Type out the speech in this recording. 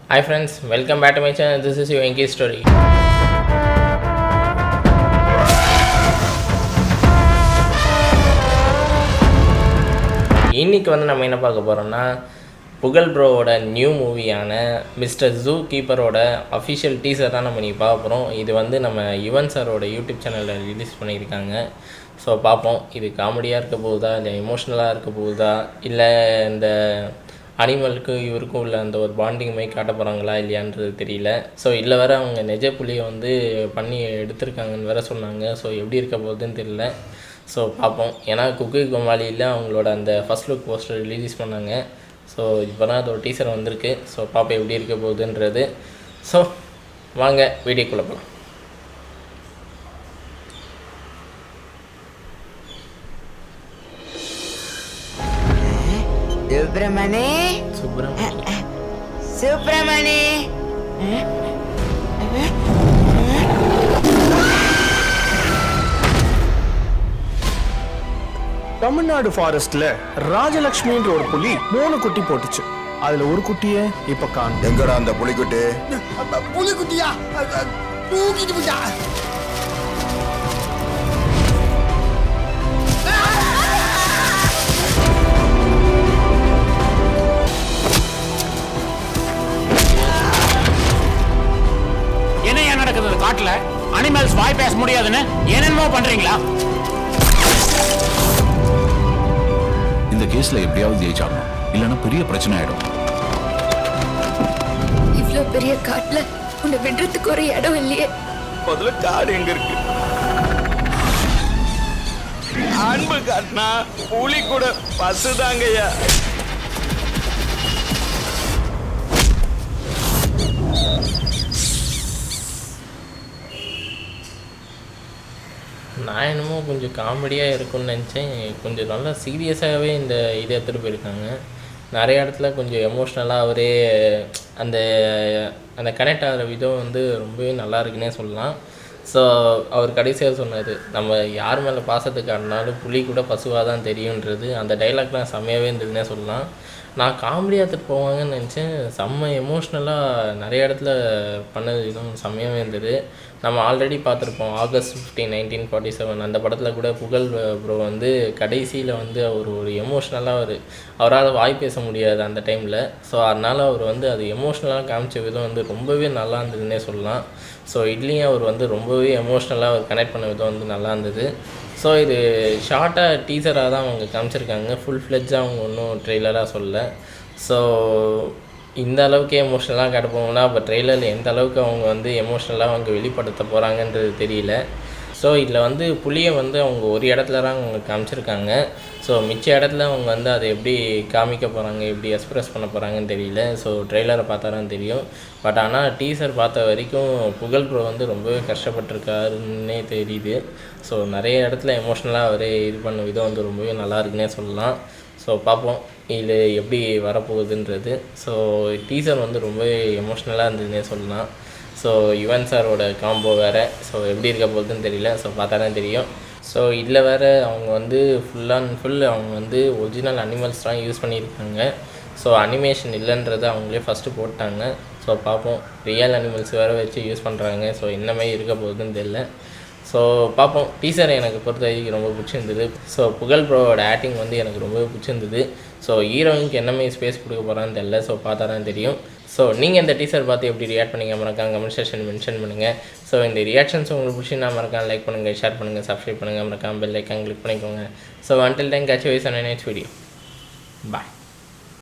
Hi friends, welcome back to my channel. This is your Enki story. இன்னைக்கு வந்து நம்ம என்ன பார்க்க போறோம்னா புகழ் ப்ரோவோட நியூ மூவியான மிஸ்டர் ஜூ கீப்பரோட அஃபிஷியல் டீசர் தான் நம்ம இன்னைக்கு பார்க்க போகிறோம். இது வந்து நம்ம யுவன் சாரோட யூடியூப் சேனலில் ரிலீஸ் பண்ணியிருக்காங்க. ஸோ பார்ப்போம், இது காமெடியாக இருக்க போகுதா இல்லை எமோஷ்னலாக இருக்க போகுதா இல்லை இந்த அனிமலுக்கும் இவருக்கும் உள்ள அந்த ஒரு பாண்டிங் மாதிரி காட்ட போகிறாங்களா இல்லையான்றது தெரியல. ஸோ இல்லை வேறு அவங்க நெஜ புலியை வந்து பண்ணி எடுத்திருக்காங்கன்னு வேறு சொன்னாங்க. ஸோ எப்படி இருக்க போகுதுன்னு தெரியல. ஸோ பார்ப்போம். ஏன்னா குக்கு கோமாளியில் அவங்களோட அந்த ஃபஸ்ட் லுக் போஸ்டர் ரிலீஸ் பண்ணாங்க. ஸோ இப்போ தான் அதோட டீசர் வந்திருக்கு. ஸோ பார்ப்போம் எப்படி இருக்க போகுதுன்றது. ஸோ வாங்க வீடியோக்குள்ளே போகலாம். சுப்பிரமணி தமிழ்நாடு ஃபாரஸ்ட்ல ராஜலட்சுமின்ற ஒரு புலி 3 குட்டி போட்டுச்சு. அதுல ஒரு குட்டிய இப்ப காணோம். எங்கடா அந்த புலிக்குட்டி? புலிக்குட்டியா தூக்கிட்டு போட்டா. என்ன நடக்குது காட்டுல? அனிமல்ஸ் வாய் பேச முடியாதுன்னு என்னென்னமோ பண்றீங்களா? இந்த கேஸ்ல எப்படியாவது ஜெயிச்சாகணும், இல்லைன்னா பெரிய பிரச்சனை ஆயிடும். இவ்ளோ பெரிய காட்டுல உன்னை விடுறதுக்கு ஒரு இடம் இல்லையே. முதல்ல காடு எங்க இருக்கு? அன்பு காட்டினா புலி கூட பசுதாங்கய்யா. நான் என்னமோ கொஞ்சம் காமெடியாக இருக்கும்னு நினச்சேன். கொஞ்சம் நல்லா சீரியஸாகவே இந்த இதை எடுத்துகிட்டு போயிருக்காங்க. நிறைய இடத்துல கொஞ்சம் எமோஷ்னலாக அவரே அந்த அந்த கனெக்ட் ஆகிற விதம் வந்து ரொம்பவே நல்லா இருக்குன்னே சொல்லலாம். ஸோ அவர் கடைசியாக சொன்னார், நம்ம யார் மேலே பாசத்தை காட்டினாலும் புலி கூட பசுவாக தான் தெரியுன்றது. அந்த டைலாக்லாம் செம்மையாகவே இருந்ததுன்னே சொல்லலாம். நான் காமெடியாக எடுத்துகிட்டு போவாங்கன்னு நினச்சேன். செம்ம எமோஷ்னலாக நிறைய இடத்துல பண்ணது இதுவும் செம்மையாகவே இருந்தது. நம்ம ஆல்ரெடி பார்த்துருப்போம் August 15, 1947 அந்த படத்தில் கூட புகழ் ப்ரோ வந்து கடைசியில் வந்து அவர் ஒரு எமோஷ்னலாக அவரால் வாய் பேச முடியாது அந்த டைமில். ஸோ அதனால் அவர் வந்து அது எமோஷ்னலாக காமிச்ச விதம் வந்து ரொம்பவே நல்லா இருந்ததுன்னே சொல்லலாம். ஸோ இதுலேயும் அவர் வந்து ரொம்பவே எமோஷ்னலாக அவர் கனெக்ட் பண்ண விதம் வந்து நல்லா இருந்தது. ஸோ இது ஷார்ட்டாக டீசராக தான் அவங்க காமிச்சிருக்காங்க. ஃபுல் ஃப்ளெட்ஜாக அவங்க ஒன்றும் ட்ரெய்லராக சொல்லலை. ஸோ இந்த அளவுக்கு எமோஷ்னலாக காட்ட போகணும்னா அப்போ ட்ரெய்லரில் எந்த அளவுக்கு அவங்க வந்து எமோஷ்னலாக அவங்க வெளிப்படுத்த போகிறாங்கன்றது தெரியல. ஸோ இதில் வந்து புலியை வந்து அவங்க ஒரு இடத்துல தான் அவங்க காமிச்சிருக்காங்க. ஸோ மிச்ச இடத்துல அவங்க வந்து அதை எப்படி காமிக்க போகிறாங்க, எப்படி எக்ஸ்ப்ரெஸ் பண்ண போகிறாங்கன்னு தெரியல. ஸோ ட்ரெய்லரை பார்த்தா தான் தெரியும். பட் ஆனால் டீசர் பார்த்த வரைக்கும் புகழ் ப்ரோ வந்து ரொம்பவே கஷ்டப்பட்டுருக்காருன்னே தெரியுது. ஸோ நிறைய இடத்துல எமோஷ்னலாக அவரே இது பண்ண விதம் வந்து ரொம்பவே நல்லா இருக்குன்னே சொல்லலாம். ஸோ பார்ப்போம் இது எப்படி வரப்போகுதுன்றது. ஸோ டீசர் வந்து ரொம்பவே எமோஷ்னலாக இருந்ததுன்னே சொல்லலாம். ஸோ யுவன் சாரோட காம்போ வேறு. ஸோ எப்படி இருக்க போகுதுன்னு தெரியல. ஸோ பார்த்தா தான் தெரியும். ஸோ இதில் வேறு அவங்க வந்து ஃபுல் அண்ட் ஃபுல் அவங்க வந்து ஒரிஜினல் அனிமல்ஸ்லாம் யூஸ் பண்ணியிருக்காங்க. ஸோ அனிமேஷன் இல்லைன்றதை அவங்களே ஃபஸ்ட்டு போட்டாங்க. ஸோ பார்ப்போம், ரியல் அனிமல்ஸ் வேறு வச்சு யூஸ் பண்ணுறாங்க. ஸோ என்ன மாதிரி இருக்க போகுதுன்னு தெரியல. ஸோ பார்ப்போம். டீசர் எனக்கு பொறுத்த வரைக்கும் ரொம்ப பிடிச்சிருந்தது. ஸோ புகழ் ப்ரோவோட ஆக்டிங் வந்து எனக்கு ரொம்பவே பிடிச்சிருந்தது. ஸோ ஹீரோயினுக்கு என்ன மாதிரி ஸ்பேஸ் கொடுக்க போகிறான்னு தெரியல. ஸோ பார்த்தா தான் தெரியும். ஸோ நீங்கள் இந்த டீசர் பார்த்து எப்படி ரியாக்ட் பண்ணிங்க மறக்காம கமெண்ட் செக்ஷன் மென்ஷன் பண்ணுங்கள். ஸோ இந்த ரியாக்ஷன்ஸ் உங்களுக்கு பிடிச்சிருந்தா மறக்காம லைக் பண்ணுங்கள், ஷேர் பண்ணுங்கள், சப்ஸ்கிரைப் பண்ணுங்கள், மறக்காம பெல் ஐக்கான் கிளிக் பண்ணிக்கோங்க. So until then catch you guys on the next video. Bye.